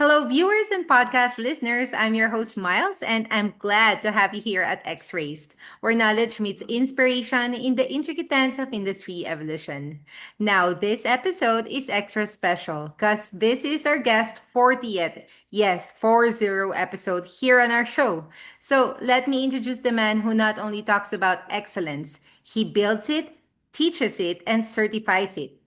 Hello, viewers and podcast listeners. I'm your host, Miles, and I'm glad to have you here at X Raced, where knowledge meets inspiration in the intricate dance of industry evolution. Now, this episode is extra special because this is our guest 40th, yes, 40 episode here on our show. So, let me introduce the man who not only talks about excellence, he builds it, teaches it, and certifies it.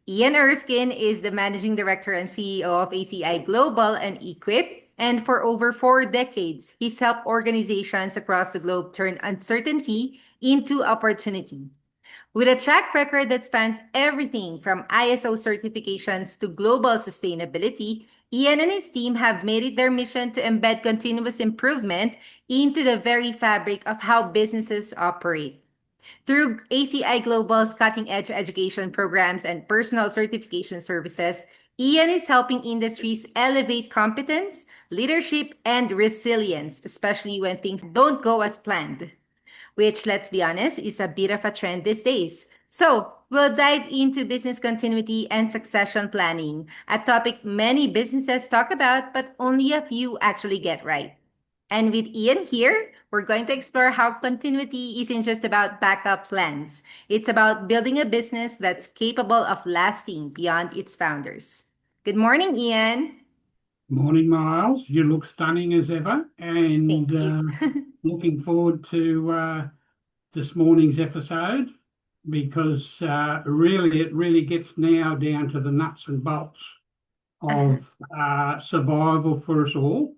Ian Erskine is the managing director and CEO of ACI Global and e-Quip. And for over 4 decades, he's helped organizations across the globe turn uncertainty into opportunity. With a track record that spans everything from ISO certifications to global sustainability, Ian and his team have made it their mission to embed continuous improvement into the very fabric of how businesses operate. Through ACI Global's cutting edge education programs and personal certification services, Ian is helping industries elevate competence, leadership, and resilience, especially when things don't go as planned, which, let's be honest, is a bit of a trend these days. So, we'll dive into business continuity and succession planning, a topic many businesses talk about, but only a few actually get right. And with Ian here, we're going to explore how continuity isn't just about backup plans. It's about building a business that's capable of lasting beyond its founders. Good morning, Ian. Morning, Miles. You look stunning as ever, and Thank you. looking forward to this morning's episode because it really gets now down to the nuts and bolts Uh-huh. of survival for us all.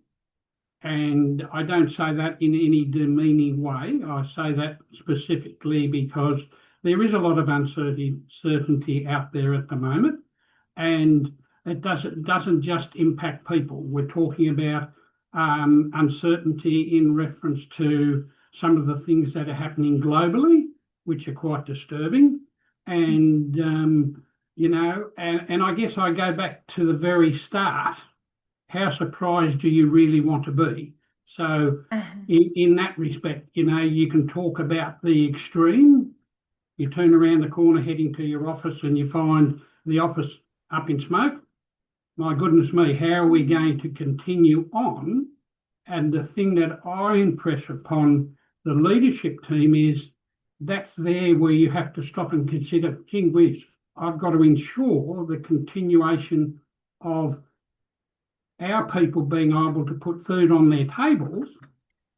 And I don't say that in any demeaning way. I say that specifically because there is a lot of uncertainty out there at the moment, and it doesn't just impact people. We're talking about uncertainty in reference to some of the things that are happening globally, which are quite disturbing. And and I guess I go back to the very start. How surprised do you really want to be? So, Uh-huh. in that respect, you can talk about the extreme. You turn around the corner heading to your office and you find the office up in smoke. My goodness me, how are we going to continue on? And the thing that I impress upon the leadership team is that's there where you have to stop and consider, gee whiz, I've got to ensure the continuation of our people being able to put food on their tables.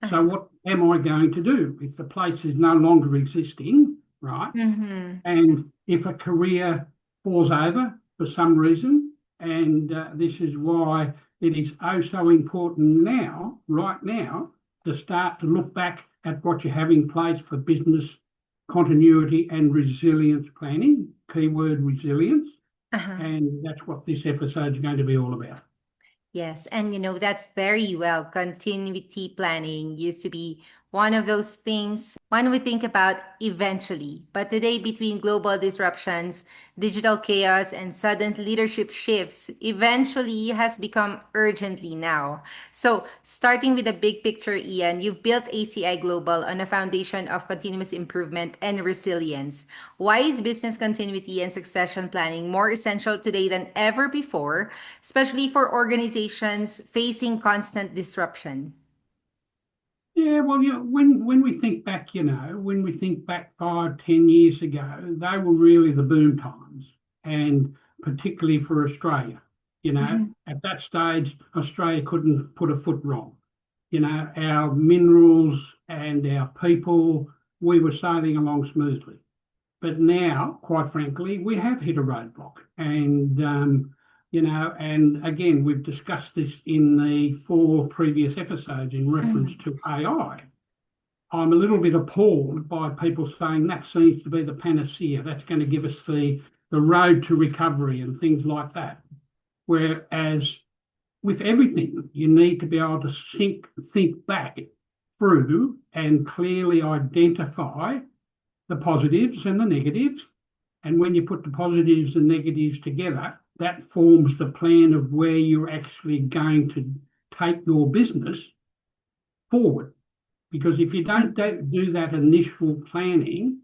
So Uh-huh. what am I going to do if the place is no longer existing, right? Mm-hmm. And if a career falls over for some reason, and this is why it is oh so important now, right now, to start to look back at what you have in place for business continuity and resilience planning, keyword resilience. Uh-huh. And that's what this episode is going to be all about. Yes, and you know that very well. Continuity planning used to be one of those things one would think about eventually. But today, between global disruptions, digital chaos, and sudden leadership shifts, eventually has become urgently now. So, starting with the big picture, Ian, you've built ACI Global on a foundation of continuous improvement and resilience. Why is business continuity and succession planning more essential today than ever before, especially for organizations facing constant disruption? Yeah, well, when we think back, when we think back 5, 10 years ago, they were really the boom times, and particularly for Australia. Mhm. At that stage, Australia couldn't put a foot wrong. Our minerals and our people, we were sailing along smoothly. But now, quite frankly, we have hit a roadblock. And again, we've discussed this in the 4 previous episodes in reference Mhm. to AI. I'm a little bit appalled by people saying that seems to be the panacea. That's going to give us the road to recovery and things like that. Whereas with everything, you need to be able to think back through and clearly identify the positives and the negatives. And when you put the positives and negatives together, that forms the plan of where you're actually going to take your business forward. Because if you don't do that initial planning,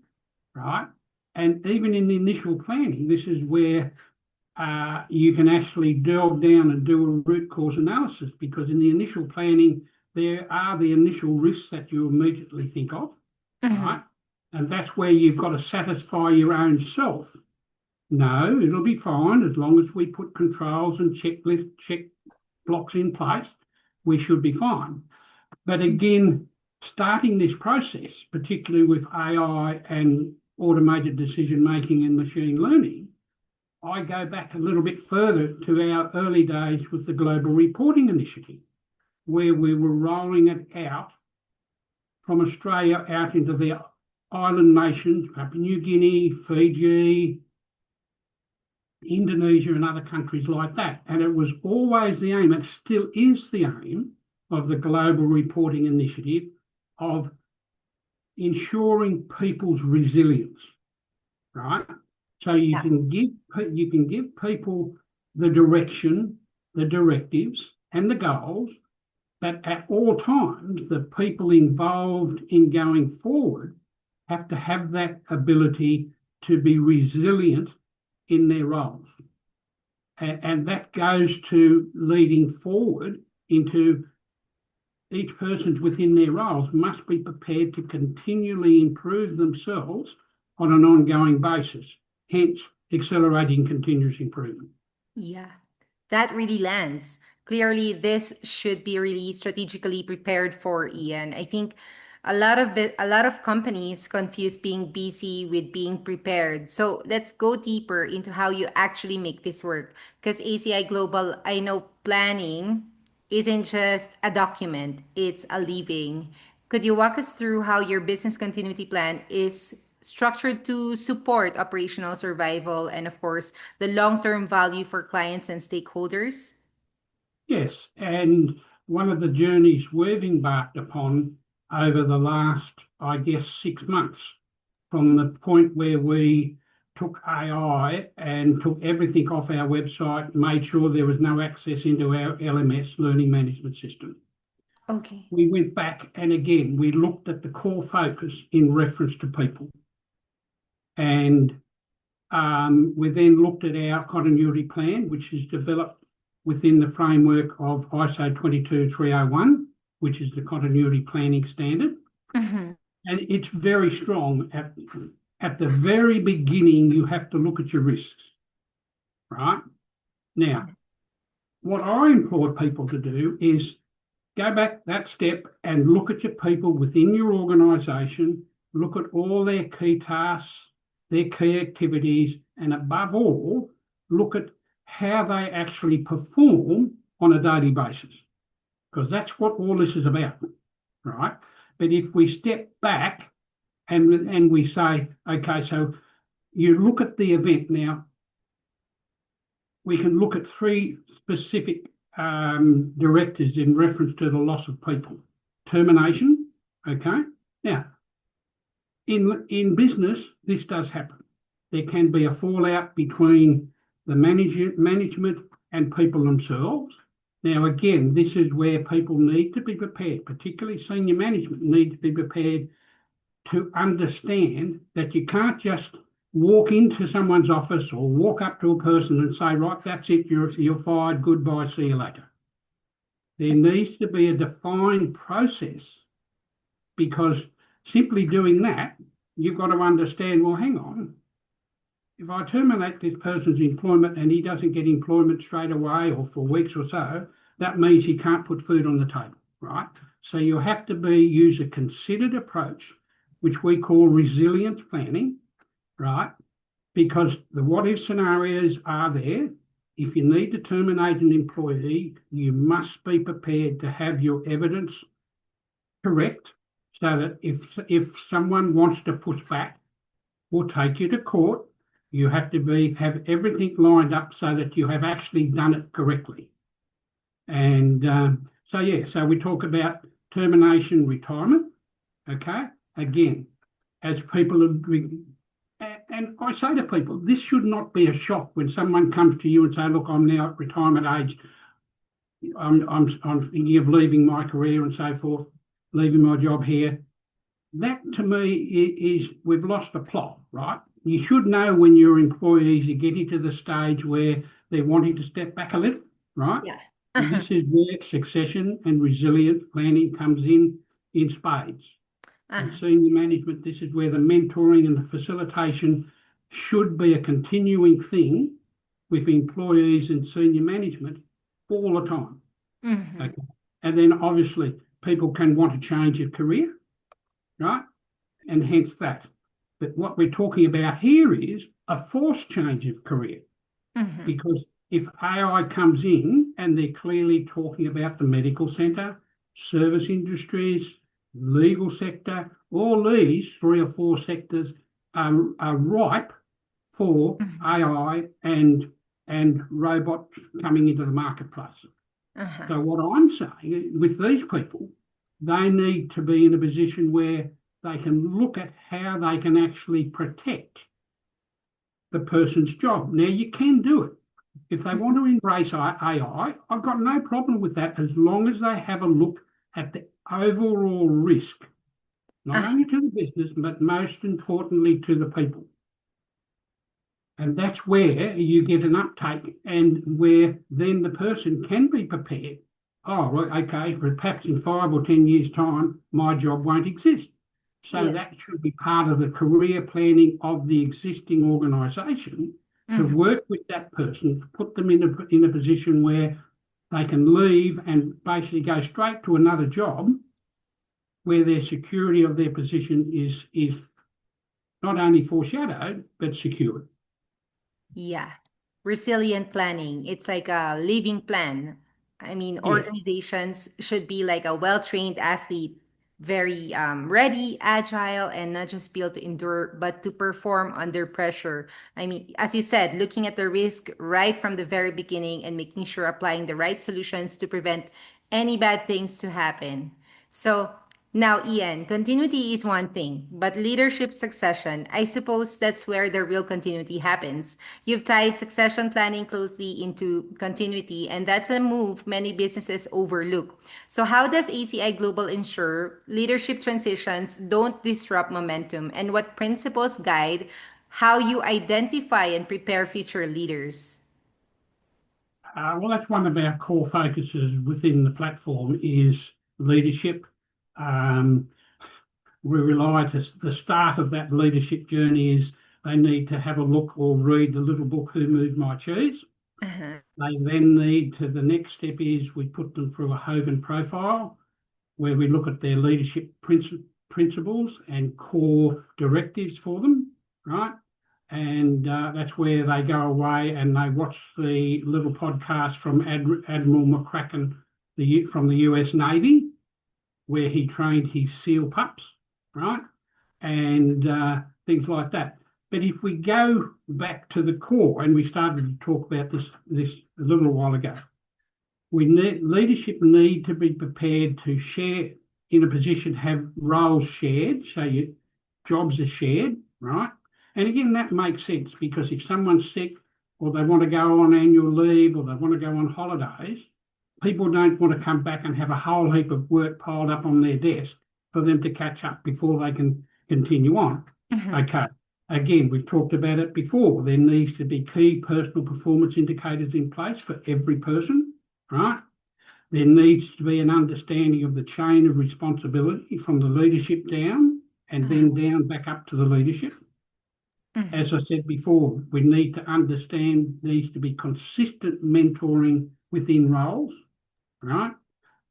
right, and even in the initial planning, this is where you can actually delve down and do a root cause analysis, because in the initial planning, there are the initial risks that you immediately think of, Mhm. right? And that's where you've got to satisfy your own self. No, it'll be fine as long as we put controls and check blocks in place, we should be fine. But again, starting this process, particularly with AI and automated decision making and machine learning, I go back a little bit further to our early days with the Global Reporting Initiative, where we were rolling it out from Australia out into the island nations, Papua New Guinea, Fiji, Indonesia, and other countries like that. And it was always the aim, it still is the aim of the Global Reporting Initiative, of ensuring people's resilience, right? So you Yeah. can give people the direction, the directives, and the goals, but at all times, the people involved in going forward have to have that ability to be resilient in their roles. And that goes to leading forward into each person's within their roles must be prepared to continually improve themselves on an ongoing basis, hence accelerating continuous improvement. Yeah, that really lands. Clearly, this should be really strategically prepared for, Ian. I think a lot of companies confuse being busy with being prepared. So let's go deeper into how you actually make this work. Because ACI Global, I know planning isn't just a document, it's a living. Could you walk us through how your business continuity plan is structured to support operational survival and, of course, the long term value for clients and stakeholders? Yes, and one of the journeys we've embarked upon over the last, I guess, 6 months, from the point where we took AI and took everything off our website, made sure there was no access into our LMS, learning management system. Okay. We went back and again, we looked at the core focus in reference to people. And we then looked at our continuity plan, which is developed within the framework of ISO 22301, which is the continuity planning standard. Mm-hmm. And it's very strong. At the very beginning, you have to look at your risks, right? Now, what I implore people to do is go back that step and look at your people within your organisation, look at all their key tasks, their key activities, and above all, look at how they actually perform on a daily basis, because that's what all this is about, right? But if we step back and we say, okay, so you look at the event now, we can look at three specific directives in reference to the loss of people. Termination, okay? Now, in business, this does happen. There can be a fallout between the management and people themselves. Now, again, this is where people need to be prepared, particularly senior management need to be prepared to understand that you can't just walk into someone's office or walk up to a person and say, right, that's it, you're fired, goodbye, see you later. There needs to be a defined process, because simply doing that, you've got to understand, well, hang on, if I terminate this person's employment and he doesn't get employment straight away or for weeks or so, that means he can't put food on the table, right? So you have to use a considered approach, which we call resilience planning, right? Because the what if scenarios are there. If you need to terminate an employee, you must be prepared to have your evidence correct, so that if someone wants to push back or take you to court, you have to have everything lined up so that you have actually done it correctly. And so we talk about termination, retirement. Okay, again, as people and I say to people, this should not be a shock when someone comes to you and say, look, I'm now at retirement age. I'm thinking of leaving my career and so forth, leaving my job here. That to me is we've lost the plot, right? you should know when your employees are getting to the stage where they're wanting to step back a little, right? Yeah. And Uh-huh. this is where succession and resilient planning comes in spades. And Uh-huh. senior management, this is where the mentoring and the facilitation should be a continuing thing with employees and senior management all the time. Mm-hmm. Okay. And then obviously people can want to change their career, right? And hence that. But what we're talking about here is a forced change of career, Mm-hmm. because if AI comes in and they're clearly talking about the medical centre, service industries, legal sector, all these 3 or 4 sectors are ripe for Mm-hmm. AI and robots coming into the marketplace. Uh-huh. So what I'm saying with these people, they need to be in a position where they can look at how they can actually protect the person's job. Now, you can do it. If they want to embrace AI, I've got no problem with that as long as they have a look at the overall risk, not Uh-huh. only to the business, but most importantly to the people. And that's where you get an uptake and where then the person can be prepared. Oh, well, okay, perhaps in 5 or 10 years' time, my job won't exist. So Yeah. that should be part of the career planning of the existing organisation to Mm-hmm. work with that person, to put them in a position where they can leave and basically go straight to another job where their security of their position is not only foreshadowed, but secured. Yeah. Resilient planning. It's like a living plan. I mean, Yes. organizations should be like a well-trained athlete, very ready, agile, and not just built to endure, but to perform under pressure. I mean, as you said, looking at the risk right from the very beginning and making sure applying the right solutions to prevent any bad things to happen. So, now, Ian, continuity is one thing, but leadership succession, I suppose that's where the real continuity happens. You've tied succession planning closely into continuity, and that's a move many businesses overlook. So, how does ACI Global ensure leadership transitions don't disrupt momentum, and what principles guide how you identify and prepare future leaders? Well, that's one of our core focuses within the platform is leadership. Um, we rely to the start of that leadership journey is they need to have a look or read the little book Who Moved My Cheese. Uh-huh. They then need to the next step is we put them through a Hogan profile where we look at their leadership principles and core directives for them, right? And that's where they go away and they watch the little podcast from Admiral McCracken from the US Navy, where he trained his SEAL pups, right? And things like that. But if we go back to the core, and we started to talk about this a little while ago, leadership need to be prepared to share in a position, have roles shared, so your jobs are shared, right? And again, that makes sense because if someone's sick or they want to go on annual leave or they want to go on holidays, people don't want to come back and have a whole heap of work piled up on their desk for them to catch up before they can continue on. Mhm. Okay. Again, we've talked about it before. There needs to be key personal performance indicators in place for every person, right? There needs to be an understanding of the chain of responsibility from the leadership down and Uh-huh. then down back up to the leadership. Mhm. As I said before, we need to understand needs to be consistent mentoring within roles, right?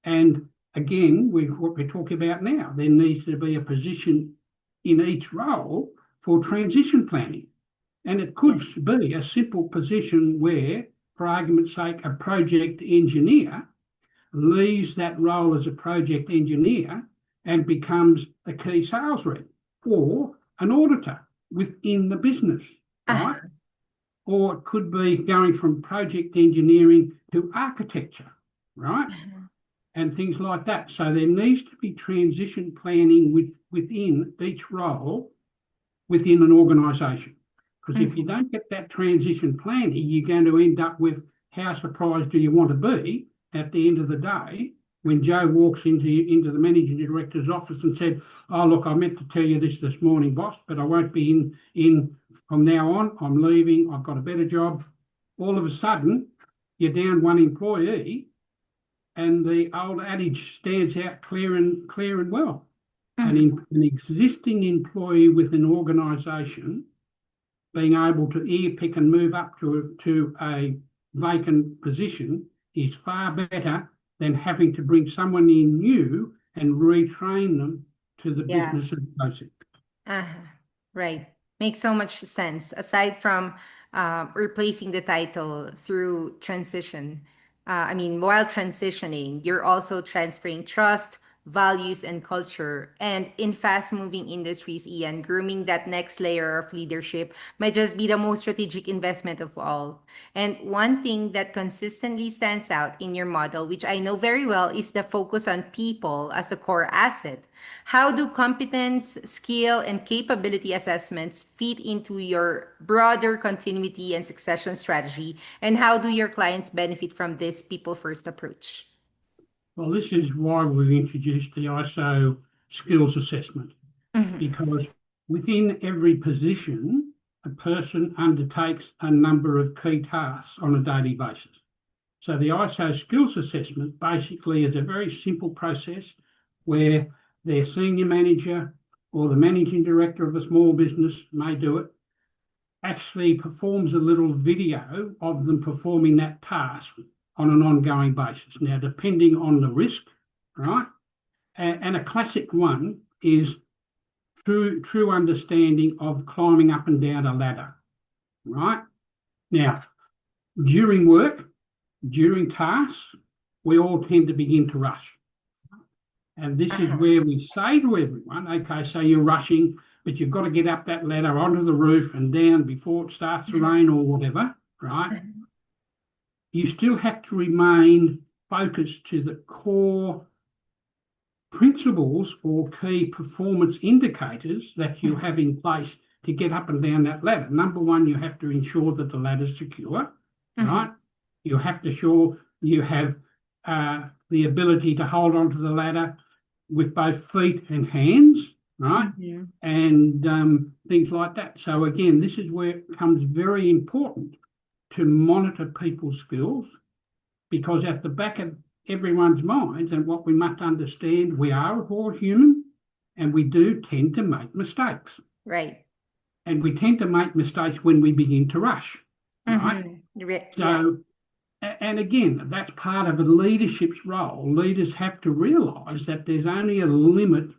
And again, what we're talking about now, there needs to be a position in each role for transition planning. And it could Yes. be a simple position where, for argument's sake, a project engineer leaves that role as a project engineer and becomes a key sales rep or an auditor within the business, right? Uh-huh. Or it could be going from project engineering to architecture, right? Uh-huh. And things like that. So there needs to be transition planning within each role within an organisation. Because if you Mhm. don't get that transition planning, you're going to end up with how surprised do you want to be at the end of the day when Joe walks into the managing director's office and said, "Oh, look, I meant to tell you this morning, boss, but I won't be in from now on. I'm leaving. I've got a better job." All of a sudden, you're down one employee, and the old adage stands out clear and well. An existing employee with an organisation being able to ear-pick and move up to a vacant position is far better than having to bring someone in new and retrain them to the Yeah. business of basic. Uh-huh. Right. Makes so much sense. Aside from replacing the title through transition, while transitioning, you're also transferring trust, values, and culture. And in fast moving industries, Ian, grooming that next layer of leadership might just be the most strategic investment of all. And one thing that consistently stands out in your model, which I know very well, is the focus on people as the core asset. How do competence, skill, and capability assessments fit into your broader continuity and succession strategy? And how do your clients benefit from this people first approach? Well, this is why we've introduced the ISO skills assessment, Mhm. because within every position, a person undertakes a number of key tasks on a daily basis. So the ISO skills assessment basically is a very simple process where their senior manager or the managing director of a small business may do it, actually performs a little video of them performing that task on an ongoing basis. Now, depending on the risk, right? And a classic one is true understanding of climbing up and down a ladder, right? Now, during work, during tasks, we all tend to begin to rush. And this is Uh-huh. where we say to everyone, okay, so you're rushing, but you've got to get up that ladder onto the roof and down before it starts to rain or whatever, right? You still have to remain focused to the core principles or key performance indicators that you have in place to get up and down that ladder. Number one, you have to ensure that the ladder's secure, right? You have to ensure you have the ability to hold onto the ladder with both feet and hands, right? And things like that. So again, this is where it becomes very important to monitor people's skills, because at the back of everyone's minds, and what we must understand, we are all human and we do tend to make mistakes. Right. And we tend to make mistakes when we begin to rush, right? Yeah. So, and again, that's part of a leadership's role. Leaders have to realise that there's only a limit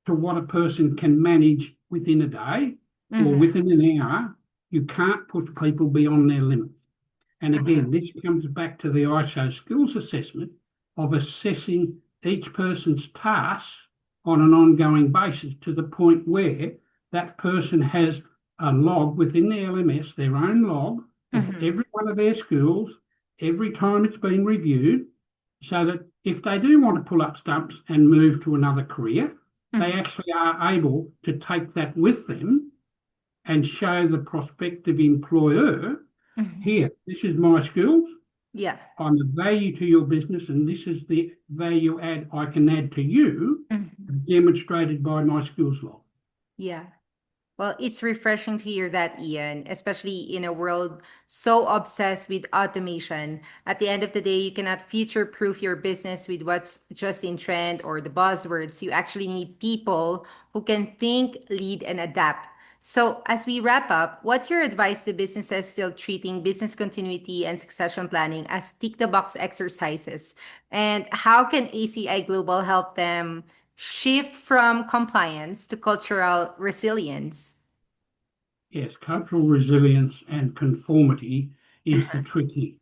to what a person can manage within a day or within an hour. You can't push people beyond their limit. And again, this comes back to the ISO skills assessment of assessing each person's tasks on an ongoing basis to the point where that person has a log within the LMS, their own log of every one of their skills, every time it's been reviewed, so that if they do want to pull up stumps and move to another career, they actually are able to take that with them and show the prospective employer, here, this is my skills. Yeah. I'm the value to your business, and this is the value add I can add to you, demonstrated by my skills log. Yeah. Well, it's refreshing to hear that, Ian, especially in a world so obsessed with automation. At the end of the day, you cannot future proof your business with what's just in trend or the buzzwords. You actually need people who can think, lead, and adapt. So, as we wrap up, what's your advice to businesses still treating business continuity and succession planning as tick the box exercises? And how can ACI Global help them shift from compliance to cultural resilience? Yes, cultural resilience and conformity is the tricky,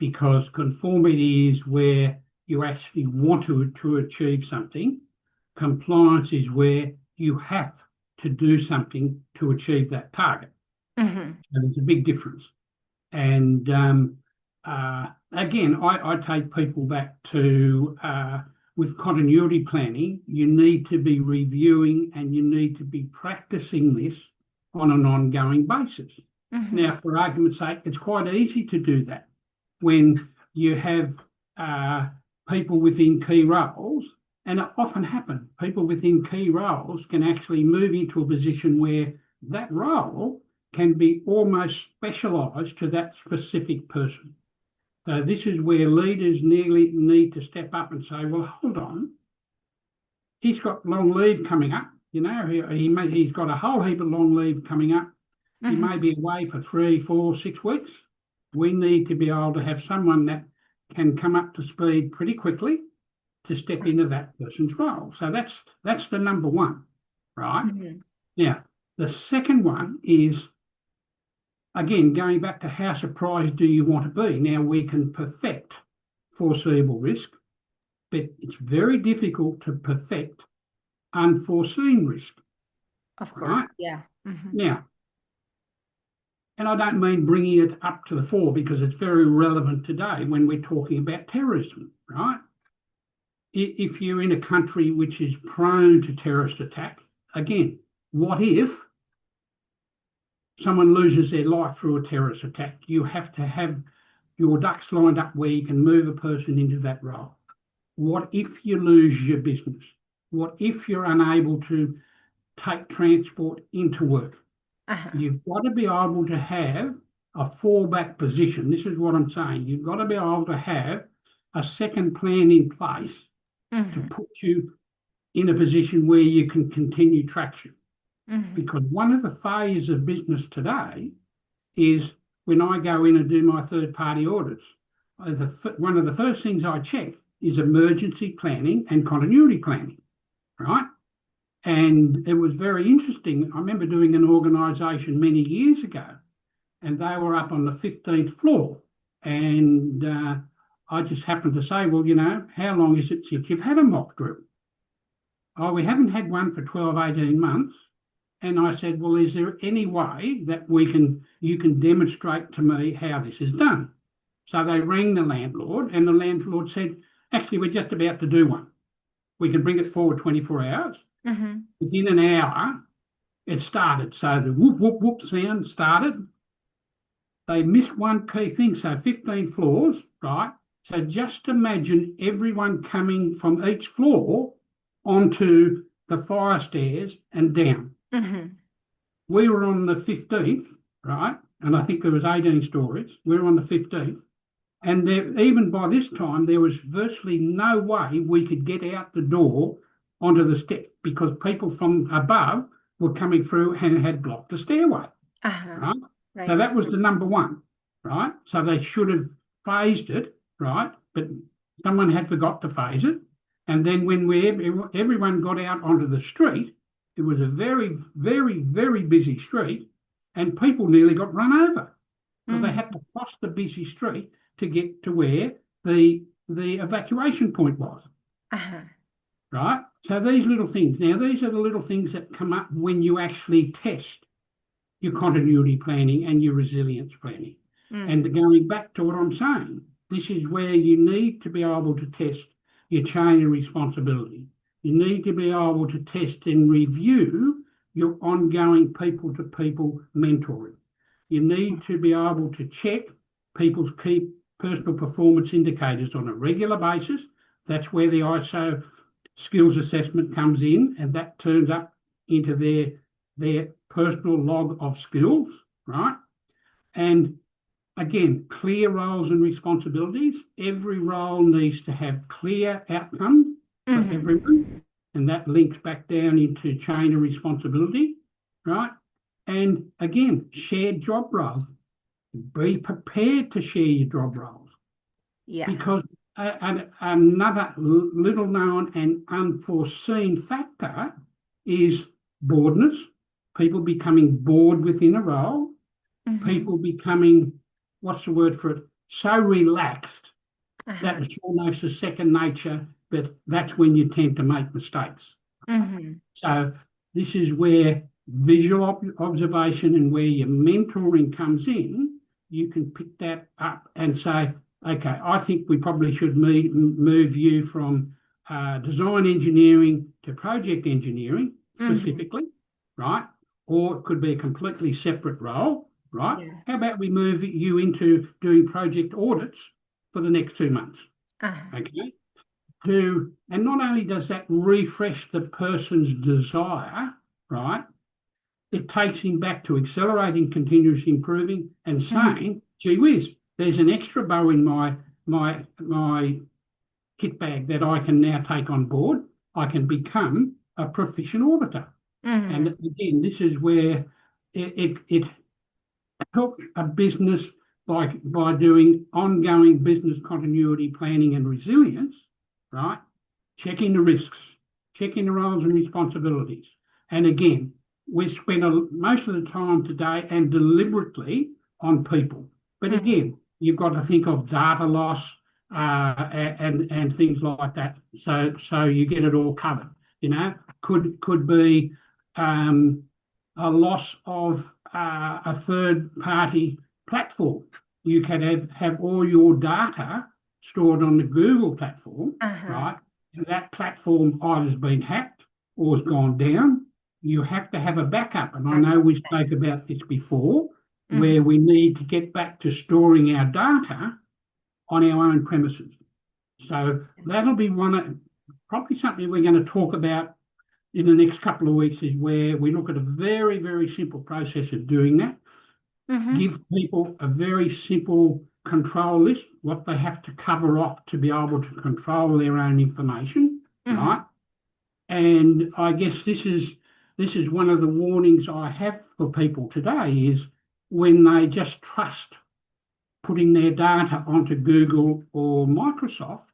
because conformity is where you actually want to achieve something. Compliance is where you have to do something to achieve that target. Mhm. And there's a big difference. And again, I take people back to with continuity planning, you need to be reviewing and you need to be practicing this on an ongoing basis. Now, Mhm. for argument's sake, it's quite easy to do that when you have people within key roles, and it often happens, people within key roles can actually move into a position where that role can be almost specialised to that specific person. So this is where leaders nearly need to step up and say, well, hold on, he's got long leave coming up. He's got a whole heap of long leave coming up. He may be away for 3, 4, 6 weeks. We need to be able to have someone that can come up to speed pretty quickly to step into that person's role. So that's the number one, right? Now, the second one is, again, going back to how surprised do you want to be? Now, we can perfect foreseeable risk, but it's very difficult to perfect unforeseen risk. Of course, right? yeah. Now, and I don't mean bringing it up to the fore because it's very relevant today when we're talking about terrorism, right? If you're in a country which is prone to terrorist attack, again, what if someone loses their life through a terrorist attack? You have to have your ducks lined up where you can move a person into that role. What if you lose your business? What if you're unable to take transport into work? You've got to be able to have a fallback position. This is what I'm saying. You've got to be able to have a second plan in place to put you in a position where you can continue traction. Because one of the failures of business today is when I go in and do my third-party audits, one of the first things I check is emergency planning and continuity planning, right? And it was very interesting. I remember doing an organisation many years ago, and they were up on the 15th floor. And I just happened to say, well, how long is it since you've had a mock drill? Oh, we haven't had one for 12, 18 months. And I said, well, is there any way that you can demonstrate to me how this is done? So they rang the landlord, and the landlord said, actually, we're just about to do one. We can bring it forward 24 hours. Within an hour, it started. So the whoop, whoop, whoop sound started. They missed one key thing. So 15 floors, right? So just imagine everyone coming from each floor onto the fire stairs and down. We were on the 15th, right? And I think there was 18 stories. We were on the 15th. And even by this time, there was virtually no way we could get out the door onto the step because people from above were coming through and had blocked the stairway. Right? So that was the number one, right? So they should have phased it, right? But someone had forgot to phase it. And then when everyone got out onto the street, it was a very, very, very busy street, and people nearly got run over because they had to cross the busy street to get to where the evacuation point was. Right? So these little things. Now, these are the little things that come up when you actually test your continuity planning and your resilience planning. And going back to what I'm saying, this is where you need to be able to test your chain of responsibility. You need to be able to test and review your ongoing people-to-people mentoring. You need to be able to check people's key personal performance indicators on a regular basis. That's where the ISO skills assessment comes in, and that turns up into their personal log of skills, right? And again, clear roles and responsibilities. Every role needs to have clear outcomes for everyone, and that links back down into chain of responsibility, right? And again, shared job roles. Be prepared to share your job roles. Because another little known and unforeseen factor is boredness, people becoming bored within a role, people becoming, what's the word for it, so relaxed that it's almost a second nature, but that's when you tend to make mistakes. So this is where visual observation and where your mentoring comes in. You can pick that up and say, okay, I think we probably should move you from design engineering to project engineering specifically, right? Or it could be a completely separate role, right? How about we move you into doing project audits for the next 2 months? Okay. and not only does that refresh the person's desire, right? It takes him back to accelerating, continuously improving, and Mhm. saying, "Gee whiz, there's an extra bow in my kit bag that I can now take on board. I can become a proficient orbiter." And Mhm. again, this is where it helps a business by doing ongoing business continuity planning and resilience, right? Checking the risks, checking the roles and responsibilities. And again, we spend most of the time today and deliberately on people. But Mhm. again, you've got to think of data loss and things like that. So you get it all covered. You know, could be um, a loss of a third party platform. You can have all your data stored on the Google platform, Uh-huh. right? And that platform either has been hacked or has gone down. You have to have a backup. And I know we Okay. spoke about this before, where Mhm. we need to get back to storing our data on our own premises. So that'll be probably something we're going to talk about in the next couple of weeks, is where we look at a very, very simple process of doing that. Mhm. Give people a very simple control list, what they have to cover off to be able to control their own information, right? Mhm. And I guess this is one of the warnings I have for people today is when they just trust putting their data onto Google or Microsoft,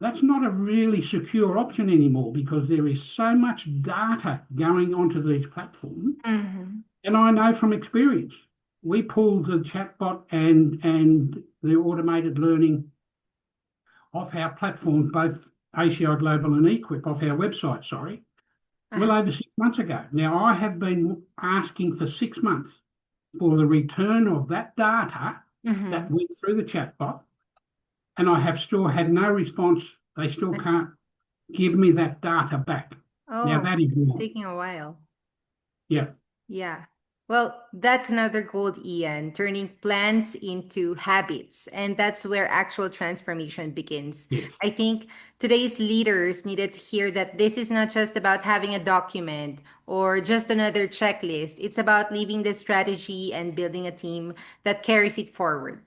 that's not a really secure option anymore because there is so much data going onto these platforms. Mhm. And I know from experience, we pulled the chatbot and the automated learning off our platform, both ACI Global and e-Quip off our website, sorry, well Uh-huh. over 6 months ago. Now, I have been asking for 6 months for the return of that data that Mhm. went through the chatbot, and I have still had no response. They still Okay. can't give me that data back. Now, Oh, that is it's wrong. taking a while. Yeah. Yeah. Well, that's another goal, Ian, turning plans into habits. And that's where actual transformation begins. Yes. I think today's leaders needed to hear that this is not just about having a document or just another checklist. It's about leaving the strategy and building a team that carries it forward.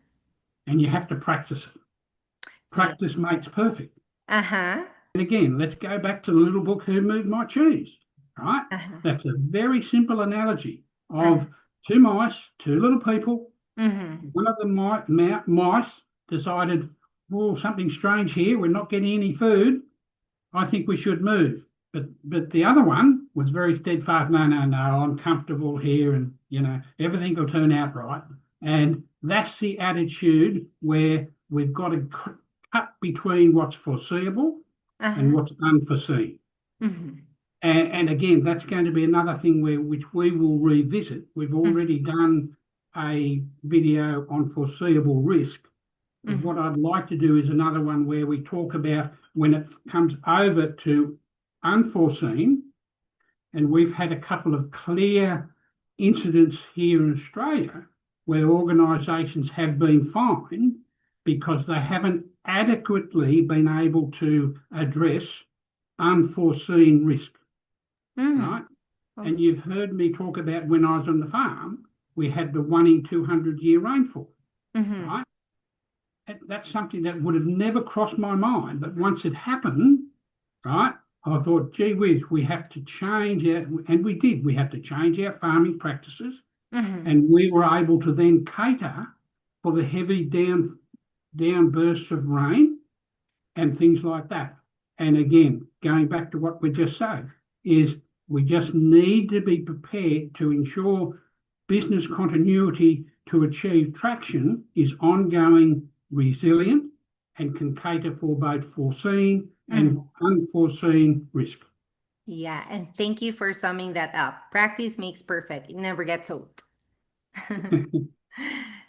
And you have to practice it. Yeah. Practice makes perfect. Uh-huh. And again, let's go back to the little book, Who Moved My Cheese? Right? Uh-huh. That's a very simple analogy Uh-huh. of two mice, two little people. Mm-hmm. One of the mice decided, "Oh, something strange here. We're not getting any food. I think we should move." But the other one was very steadfast. No, no, no. I'm comfortable here, and everything will turn out right. And that's the attitude where we've got to cut between what's foreseeable and Uh-huh. what's unforeseen. Mm-hmm. And again, that's going to be another thing which we will revisit. We've already done a video on foreseeable risk. But Mm-hmm. what I'd like to do is another one where we talk about when it comes over to unforeseen, and we've had a couple of clear incidents here in Australia where organisations have been fined because they haven't adequately been able to address unforeseen risk, Mm-hmm. right? Oh. And you've heard me talk about when I was on the farm, we had the 1 in 200 year rainfall, Mm-hmm. right? That's something that would have never crossed my mind. But once it happened, right, I thought, gee whiz, we have to change it. And we did. We have to change our farming practices. Mm-hmm. And we were able to then cater for the heavy downbursts of rain and things like that. And again, going back to what we just said, is we just need to be prepared to ensure business continuity to achieve traction is ongoing, resilient, and can cater for both foreseen and Mm-hmm. unforeseen risk. Yeah, and thank you for summing that up. Practice makes perfect. It never gets old.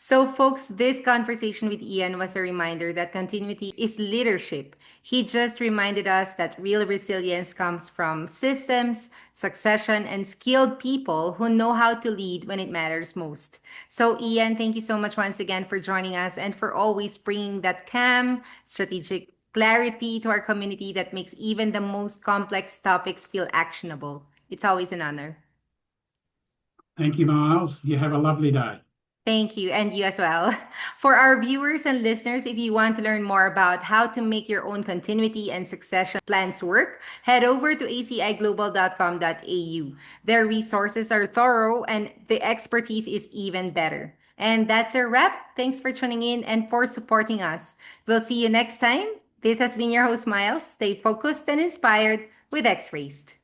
So, folks, this conversation with Ian was a reminder that continuity is leadership. He just reminded us that real resilience comes from systems, succession, and skilled people who know how to lead when it matters most. So, Ian, thank you so much once again for joining us and for always bringing that calm, strategic clarity to our community that makes even the most complex topics feel actionable. It's always an honor. Thank you, Miles. You have a lovely day. Thank you, and you as well. For our viewers and listeners, if you want to learn more about how to make your own continuity and succession plans work, head over to aciglobal.com.au. Their resources are thorough and the expertise is even better. And that's a wrap. Thanks for tuning in and for supporting us. We'll see you next time. This has been your host, Miles. Stay focused and inspired with X Raced.